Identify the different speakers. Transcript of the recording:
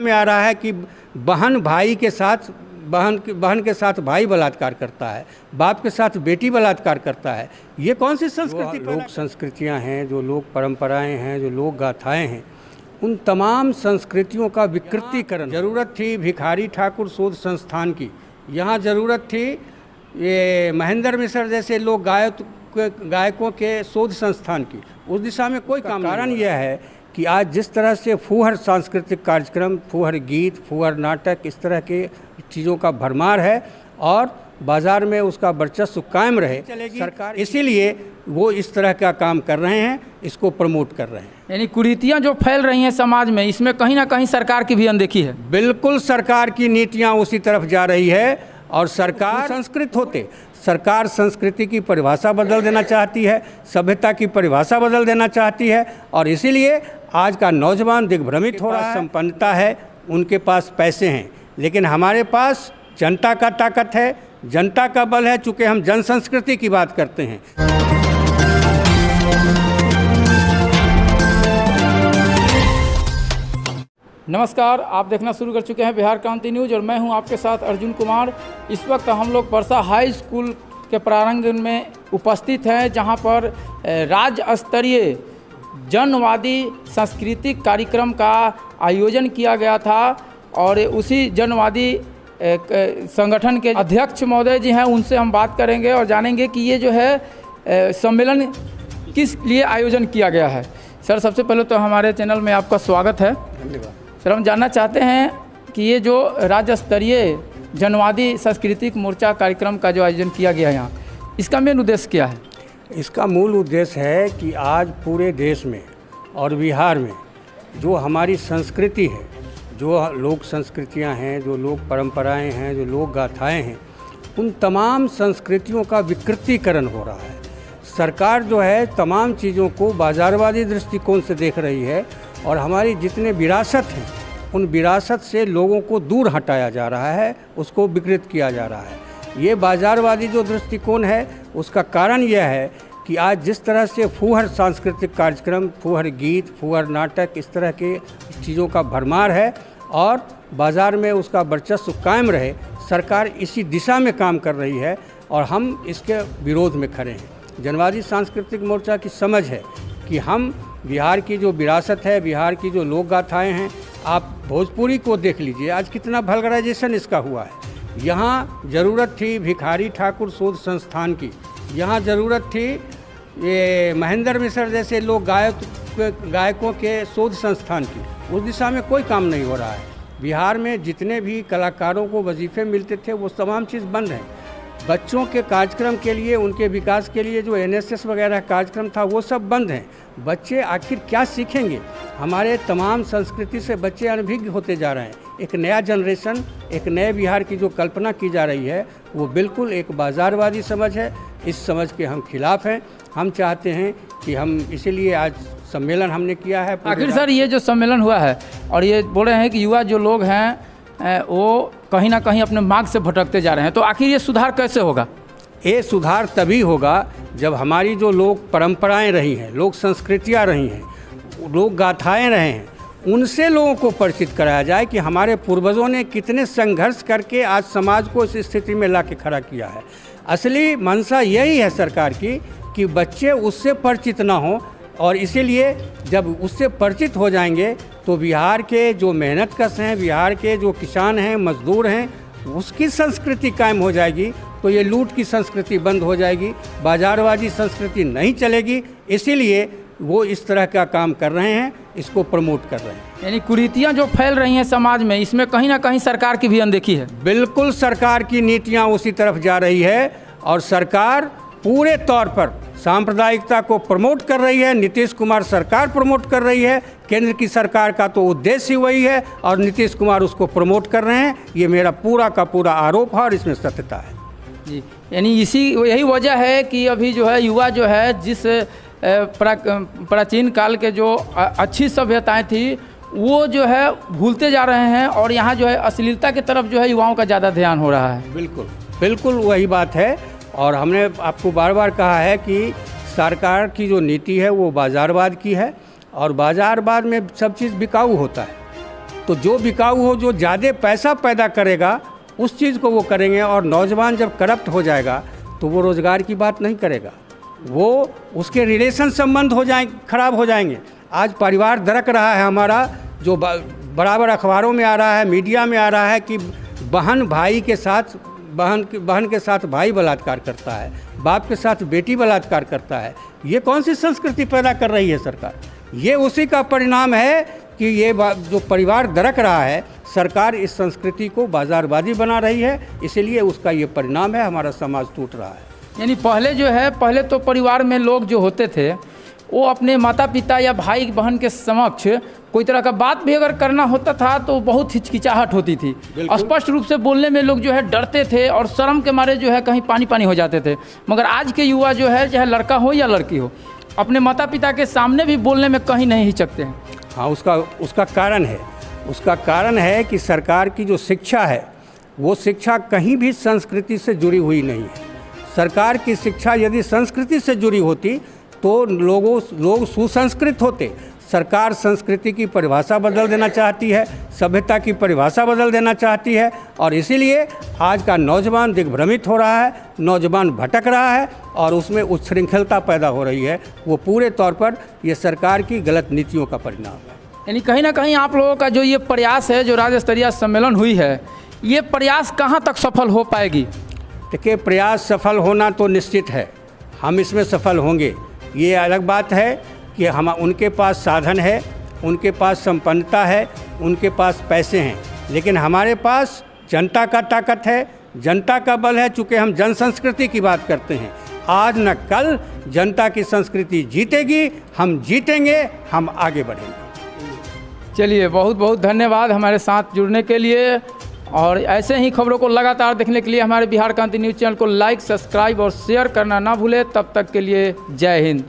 Speaker 1: में आ रहा है कि बहन के साथ भाई बलात्कार करता है, बाप के साथ बेटी बलात्कार करता है। ये कौन सी संस्कृति? लोक संस्कृतियाँ हैं, जो लोक परंपराएं हैं, जो लोक गाथाएं हैं, उन तमाम संस्कृतियों का विकृतीकरण। ज़रूरत थी भिखारी ठाकुर शोध संस्थान की, यहाँ ज़रूरत थी ये महेंद्र मिश्र जैसे लोक गायकों के शोध संस्थान की। उस दिशा में कोई काम। कारण यह है कि आज जिस तरह से फूहड़ सांस्कृतिक कार्यक्रम, फूहड़ गीत, फूहड़ नाटक, इस तरह के चीज़ों का भरमार है और बाज़ार में उसका वर्चस्व कायम रहे सरकार, इसीलिए वो इस तरह का काम कर रहे हैं, इसको प्रमोट कर रहे हैं।
Speaker 2: यानी कुरीतियाँ जो फैल रही हैं समाज में, इसमें कहीं ना कहीं सरकार की भी अनदेखी है।
Speaker 1: बिल्कुल, सरकार की नीतियाँ उसी तरफ जा रही है और सरकार संस्कृत होते, सरकार संस्कृति की परिभाषा बदल देना चाहती है, सभ्यता की परिभाषा बदल देना चाहती है और इसीलिए आज का नौजवान दिग्भ्रमित हो रहा है। संपन्नता है, उनके पास पैसे हैं, लेकिन हमारे पास जनता का ताकत है, जनता का बल है, चूँकि हम जन संस्कृति की बात करते हैं।
Speaker 2: नमस्कार, आप देखना शुरू कर चुके हैं बिहार क्रांति न्यूज़ और मैं हूं आपके साथ अर्जुन कुमार। इस वक्त हम लोग परसा हाई स्कूल के प्रांगण में उपस्थित हैं, जहां पर राज्य स्तरीय जनवादी सांस्कृतिक कार्यक्रम का आयोजन किया गया था और उसी जनवादी संगठन के अध्यक्ष महोदय जी हैं, उनसे हम बात करेंगे और जानेंगे कि ये जो है सम्मेलन किस लिए आयोजन किया गया है। सर, सबसे पहले तो हमारे चैनल में आपका स्वागत है।
Speaker 1: धन्यवाद।
Speaker 2: सर, हम जानना चाहते हैं कि ये जो राज्य स्तरीय जनवादी सांस्कृतिक मोर्चा कार्यक्रम का जो आयोजन किया गया यहाँ, इसका मेन उद्देश्य क्या है?
Speaker 1: इसका मूल उद्देश्य है कि आज पूरे देश में और बिहार में जो हमारी संस्कृति है, जो लोक संस्कृतियाँ हैं, जो लोक परंपराएं हैं, जो लोक गाथाएं हैं, उन तमाम संस्कृतियों का विकृतीकरण हो रहा है। सरकार जो है तमाम चीज़ों को बाज़ारवादी दृष्टिकोण से देख रही है और हमारी जितने विरासत हैं, उन विरासत से लोगों को दूर हटाया जा रहा है, उसको विकृत किया जा रहा है। ये बाज़ारवादी जो दृष्टिकोण है, उसका कारण यह है कि आज जिस तरह से फूहड़ सांस्कृतिक कार्यक्रम, फूहड़ गीत, फूहड़ नाटक, इस तरह के चीज़ों का भरमार है और बाज़ार में उसका वर्चस्व कायम रहे, सरकार इसी दिशा में काम कर रही है और हम इसके विरोध में खड़े हैं। जनवादी सांस्कृतिक मोर्चा की समझ है कि हम बिहार की जो विरासत है, बिहार की जो लोक गाथाएँ हैं, आप भोजपुरी को देख लीजिए, आज कितना वल्गराइजेशन इसका हुआ है। यहाँ ज़रूरत थी भिखारी ठाकुर शोध संस्थान की, यहाँ ज़रूरत थी ये महेंद्र मिश्र जैसे लोक गायकों के शोध संस्थान की। उस दिशा में कोई काम नहीं हो रहा है। बिहार में जितने भी कलाकारों को वजीफ़े मिलते थे, वो तमाम चीज़ बंद है। बच्चों के कार्यक्रम के लिए, उनके विकास के लिए जो NSS वगैरह कार्यक्रम था, वो सब बंद हैं। बच्चे आखिर क्या सीखेंगे? हमारे तमाम संस्कृति से बच्चे अनभिज्ञ होते जा रहे हैं। एक नया जनरेशन, एक नए बिहार की जो कल्पना की जा रही है, वो बिल्कुल एक बाज़ारवादी समझ है। इस समझ के हम खिलाफ़ हैं। हम चाहते हैं कि हम इसीलिए आज सम्मेलन हमने किया है।
Speaker 2: आखिर सर, ये जो सम्मेलन हुआ है और ये बोल रहे हैं कि युवा जो लोग हैं वो कहीं ना कहीं अपने मार्ग से भटकते जा रहे हैं, तो आखिर ये सुधार कैसे होगा?
Speaker 1: ये सुधार तभी होगा जब हमारी जो लोक परंपराएं रही हैं, लोक संस्कृतियां रही हैं, लोक गाथाएं रहे हैं, उनसे लोगों को परिचित कराया जाए कि हमारे पूर्वजों ने कितने संघर्ष करके आज समाज को इस स्थिति में ला के खड़ा किया है। असली मंशा यही है सरकार की कि बच्चे उससे परिचित ना हों और इसीलिए जब उससे परिचित हो जाएंगे तो बिहार के जो मेहनतकश हैं, बिहार के जो किसान हैं, मजदूर हैं, उसकी संस्कृति कायम हो जाएगी। तो ये लूट की संस्कृति बंद हो जाएगी, बाज़ारवादी संस्कृति नहीं चलेगी। इसीलिए वो इस तरह का काम कर रहे हैं, इसको प्रमोट कर रहे हैं।
Speaker 2: यानी कुरीतियाँ जो फैल रही हैं समाज में, इसमें कहीं ना कहीं सरकार की भी अनदेखी है।
Speaker 1: बिल्कुल, सरकार की नीतियाँ उसी तरफ जा रही है और सरकार पूरे तौर पर सांप्रदायिकता को प्रमोट कर रही है। नीतीश कुमार सरकार प्रमोट कर रही है। केंद्र की सरकार का तो उद्देश्य ही वही है और नीतीश कुमार उसको प्रमोट कर रहे हैं। ये मेरा पूरा का पूरा आरोप है और इसमें सत्यता है
Speaker 2: जी। यानी यही वजह है कि अभी जो है युवा जो है, जिस प्राचीन काल के जो अच्छी सभ्यताएं थी, वो जो है भूलते जा रहे हैं और यहाँ जो है अश्लीलता की तरफ जो है युवाओं का ज़्यादा ध्यान हो रहा है।
Speaker 1: बिल्कुल बिल्कुल वही बात है और हमने आपको बार बार कहा है कि सरकार की जो नीति है वो बाज़ारवाद की है और बाज़ारवाद में सब चीज़ बिकाऊ होता है। तो जो बिकाऊ हो, जो ज़्यादा पैसा पैदा करेगा उस चीज़ को वो करेंगे। और नौजवान जब करप्ट हो जाएगा तो वो रोज़गार की बात नहीं करेगा, वो उसके रिलेशन संबंध हो जाएंगे, खराब हो जाएंगे। आज परिवार दरक रहा है हमारा, जो बराबर अखबारों में आ रहा है, मीडिया में आ रहा है कि बहन भाई के साथ बहन के साथ भाई बलात्कार करता है, बाप के साथ बेटी बलात्कार करता है। ये कौन सी संस्कृति पैदा कर रही है सरकार? ये उसी का परिणाम है कि ये जो परिवार दरक रहा है, सरकार इस संस्कृति को बाजारबाजी बना रही है, इसलिए उसका ये परिणाम है, हमारा समाज टूट रहा है।
Speaker 2: यानी पहले तो परिवार में लोग जो होते थे वो अपने माता पिता या भाई बहन के समक्ष कोई तरह का बात भी अगर करना होता था तो बहुत हिचकिचाहट होती थी, स्पष्ट रूप से बोलने में लोग जो है डरते थे और शर्म के मारे जो है कहीं पानी पानी हो जाते थे। मगर आज के युवा जो है, चाहे लड़का हो या लड़की हो, अपने माता पिता के सामने भी बोलने में कहीं नहीं हिचकते हैं।
Speaker 1: हाँ, उसका कारण है कि सरकार की जो शिक्षा है वो शिक्षा कहीं भी संस्कृति से जुड़ी हुई नहीं है। सरकार की शिक्षा यदि संस्कृति से जुड़ी होती तो लोग सुसंस्कृत होते। सरकार संस्कृति की परिभाषा बदल देना चाहती है, सभ्यता की परिभाषा बदल देना चाहती है, और इसीलिए आज का नौजवान दिग्भ्रमित हो रहा है, नौजवान भटक रहा है और उसमें उच्छृंखलता पैदा हो रही है। वो पूरे तौर पर ये सरकार की गलत नीतियों का परिणाम है।
Speaker 2: यानी कहीं ना कहीं आप लोगों का जो ये प्रयास है, जो राज्य स्तरीय सम्मेलन हुई है, ये प्रयास कहाँ तक सफल हो पाएगी?
Speaker 1: देखिए, प्रयास सफल होना तो निश्चित है, हम इसमें सफल होंगे। ये अलग बात है कि हम उनके पास साधन है, उनके पास संपन्नता है, उनके पास पैसे हैं, लेकिन हमारे पास जनता का ताकत है, जनता का बल है। चूँकि हम जन संस्कृति की बात करते हैं, आज न कल जनता की संस्कृति जीतेगी, हम जीतेंगे, हम आगे बढ़ेंगे।
Speaker 2: चलिए, बहुत बहुत धन्यवाद हमारे साथ जुड़ने के लिए, और ऐसे ही खबरों को लगातार देखने के लिए हमारे बिहार क्रांति न्यूज़ चैनल को लाइक, सब्सक्राइब और शेयर करना ना भूलें। तब तक के लिए जय हिंद।